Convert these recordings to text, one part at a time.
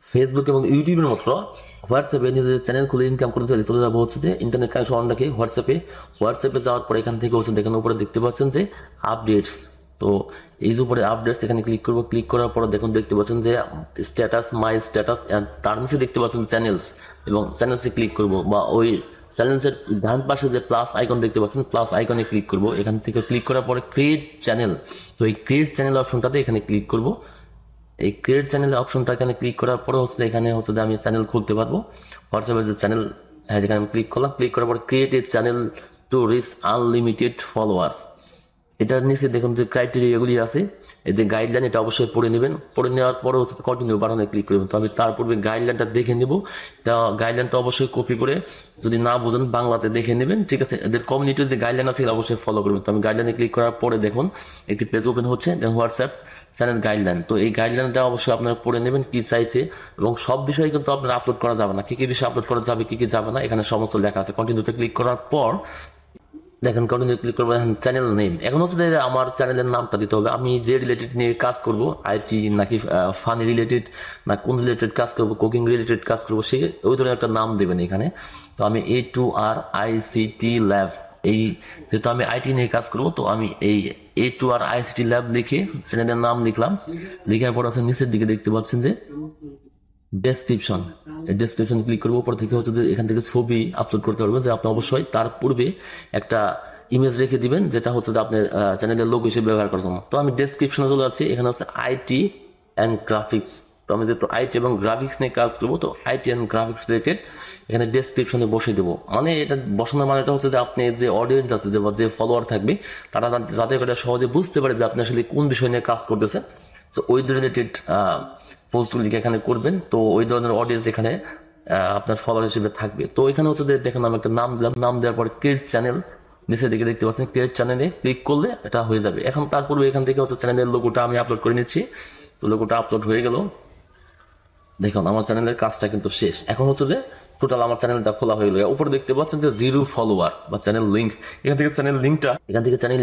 Facebook এবং ইউটিউবের মতো হোয়াটসঅ্যাপে নিজেদের চ্যানেল খুলে ইনকাম করতে চাইলে চলে যাবো হচ্ছে যে ইন্টারনেট কানেকশন অন রাখে হোয়াটসঅ্যাপে যাওয়ার পরে এখান থেকে হচ্ছে দেখেন উপরে দেখতে পাচ্ছেন যে আপডেটস। তো এই যে উপরে আপডেটস এখানে ক্লিক করবো, ক্লিক করার পর দেখুন দেখতে পাচ্ছেন যে স্ট্যাটাস, মাই স্ট্যাটাস, তার নিচে দেখতে পাচ্ছেন চ্যানেলস, এবং চ্যানেলসে ক্লিক করবো বা ওই চ্যানেলসের ডান পাশে যে প্লাস আইকন দেখতে পাচ্ছেন প্লাস আইকনে ক্লিক করবো। এখান থেকে ক্লিক করার পরে ক্রিয়েট চ্যানেল, তো এই ক্রিয়েট চ্যানেল অপশনটাতে এখানে ক্লিক করবো। এই ক্রিয়েট চ্যানেল অপশনটা এখানে ক্লিক করার পরে হচ্ছে এখানে হচ্ছে যে আমি চ্যানেল খুলতে পারবো। হোয়াটসঅ্যাপের যে চ্যানেল, হ্যাঁ যেখানে আমি ক্লিক করলাম, ক্লিক করার পরে create a channel to reach unlimited followers, এটার নিচে দেখুন যে ক্রাইটেরিয়াগুলি আছে, এই যে গাইডলাইন, এটা অবশ্যই পড়ে নেবেন। পড়ে নেওয়ার পরে হচ্ছে কন্টিনিউ বাটনে ক্লিক করবেন। তো আমি তার পূর্বে গাইডলাইনটা দেখে নেব। এটা গাইডলাইনটা অবশ্যই কপি করে, যদি না বোঝেন বাংলাতে দেখে নেবেন, ঠিক আছে। এদের কমিউনিটির যে গাইডলাইন আছে এটা অবশ্যই ফলো করবেন। তো আমি গাইডলাইনে ক্লিক করার পরে দেখুন একটি পেজ ওপেন হচ্ছে, দেন হোয়াটসঅ্যাপ চ্যানেল গাইডলাইন। তো এই গাইডলাইনটা অবশ্যই আপনারা পড়ে নেবেন কি চাইছে, এবং সব বিষয়ে কিন্তু আপনারা আপলোড করা যাবে না, কি কি বিষয় আপলোড করা যাবে কি কি যাবে না এখানে সমস্ত লেখা আছে। কন্টিনিউতে ক্লিক করার পর দেখেন কন্টিনিউ ক্লিক করবো, এখন চ্যানেল নেম, এখন হচ্ছে যে আমার চ্যানেলের নামটা দিতে হবে। আমি যে রিলেটেড নিয়ে কাজ করব, আইটি নাকি ফানি রিলেটেড না কোন রিলেটেড কাজ করব, কুকিং রিলেটেড কাজ করবো, সে ওই ধরনের একটা নাম দেবেন এখানে। তো আমি A2R ICT ল্যাব, এই যেহেতু আমি আইটি নিয়ে কাজ করব, তো আমি এই A2R ICT ল্যাব লিখে চ্যানেলের নাম লিখলাম। লিখার পর আছে নিচের দিকে দেখতে পাচ্ছেন যে ডেসক্রিপশন, ডেসক্রিপশন ক্লিক করবো। উপর থেকে হচ্ছে যে এখান থেকে ছবি আপলোড করতে পারবেন, যে আপনি অবশ্যই তার পূর্বে একটা ইমেজ রেখে দিবেন, যেটা হচ্ছে যে আপনার চ্যানেলের লোগো হিসেবে ব্যবহার করার জন্য। তো আমি ডেসক্রিপশনে চলে যাচ্ছি, এখানে হচ্ছে আইটি অ্যান্ড গ্রাফিক্স। তো আমি যেহেতু আইটি এবং গ্রাফিক্স নিয়ে কাজ করবো, তো আইটি অ্যান্ড গ্রাফিক্স রিলেটেড এখানে ডেসক্রিপশনে বসিয়ে দেবো। মানে এটা বসানোর মানেটা হচ্ছে যে আপনি যে অডিয়েন্স আছে, যে ফলোয়ার থাকবে, তারা যাতে করে সহজে বুঝতে পারে যে আপনি আসলে কোন বিষয় নিয়ে কাজ করতেছেন, তো ওই রিলেটেড পোস্টগুলিকে এখানে করবেন। তো ওই ধরনের অডিয়েন্স এখানে আপনার ফলোয়ার হিসেবে থাকবে। তো এখানে হচ্ছে যে দেখেন আমি একটা নাম দিলাম, নাম দেওয়ার পরে ক্রিয়েট চ্যানেল, নিচে দিকে দেখতে পাচ্ছেন ক্রিয়েট চ্যানেলে ক্লিক করলে এটা হয়ে যাবে। এখন তারপরে এখান থেকে হচ্ছে চ্যানেলের লোগোটা আমি আপলোড করে নিচ্ছি। তো লোগোটা আপলোড হয়ে গেল, দেখুন আমার চ্যানেলের কাজটা কিন্তু শেষ। এখন হচ্ছে যে টোটাল আমার চ্যানেলটা খোলা হয়ে গেল। উপরে দেখতে পাচ্ছেন যে 0 ফলোয়ার বা চ্যানেল লিঙ্ক, এখান থেকে চ্যানেল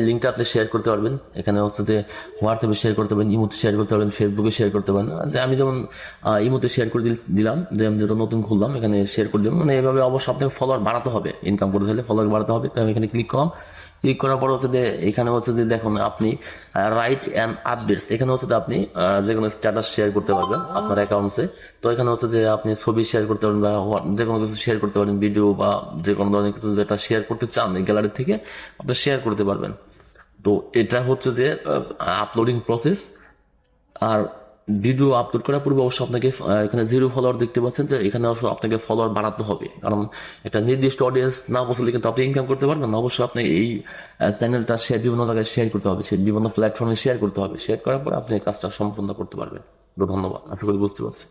লিঙ্কটা আপনি শেয়ার করতে পারবেন। এখানে হচ্ছে যে হোয়াটসঅ্যাপে শেয়ার করতে পারবেন, ইমোতে শেয়ার করতে পারবেন, ফেসবুকে শেয়ার করতে পারেন। যে আমি যেমন ইমোতে শেয়ার করে দিলাম, যে আমি যেহেতু নতুন খুললাম এখানে শেয়ার করে দিলাম। মানে এভাবে অবশ্যই আপনাকে ফলোয়ার বাড়াতে হবে, ইনকাম করতে চাইলে ফলোয়ার বাড়াতে হবে। তো আমি এখানে ক্লিক করলাম, ক্লিক করার পর হচ্ছে যে এখানে হচ্ছে যে দেখুন আপনি রাইট অ্যান্ড আপডেটস, এখানে হচ্ছে যে আপনি যে কোনো স্ট্যাটাস শেয়ার করতে পারবেন আপনার অ্যাকাউন্টসে। তো এখানে হচ্ছে যে আপনি ছবি শেয়ার করতে পারেন বা যে কোনো কিছু শেয়ার করতে পারেন, ভিডিও বা যে কোনো ধরনের কিছু যেটা শেয়ার করতে চান এই গ্যালারি থেকে আপনি শেয়ার করতে পারবেন। তো এটা হচ্ছে যে আপলোডিং প্রসেস। আর ভিডিও আপলোড করার পূর্বে অবশ্যই আপনাকে এখানে 0 ফলোয়ার দেখতে পাচ্ছেন, যে এখানে অবশ্যই আপনাকে ফলোয়ার বাড়াতে হবে, কারণ একটা নির্দিষ্ট অডিয়েন্স না পৌঁছলে কিন্তু আপনি ইনকাম করতে পারবেন না। অবশ্যই আপনি এই চ্যানেলটা বিভিন্ন জায়গায় শেয়ার করতে হবে, বিভিন্ন প্ল্যাটফর্মে শেয়ার করতে হবে। শেয়ার করার পর আপনি এই কাজটা সম্পূর্ণ করতে পারবেন। তো ধন্যবাদ, আশা করি বুঝতে পারছি।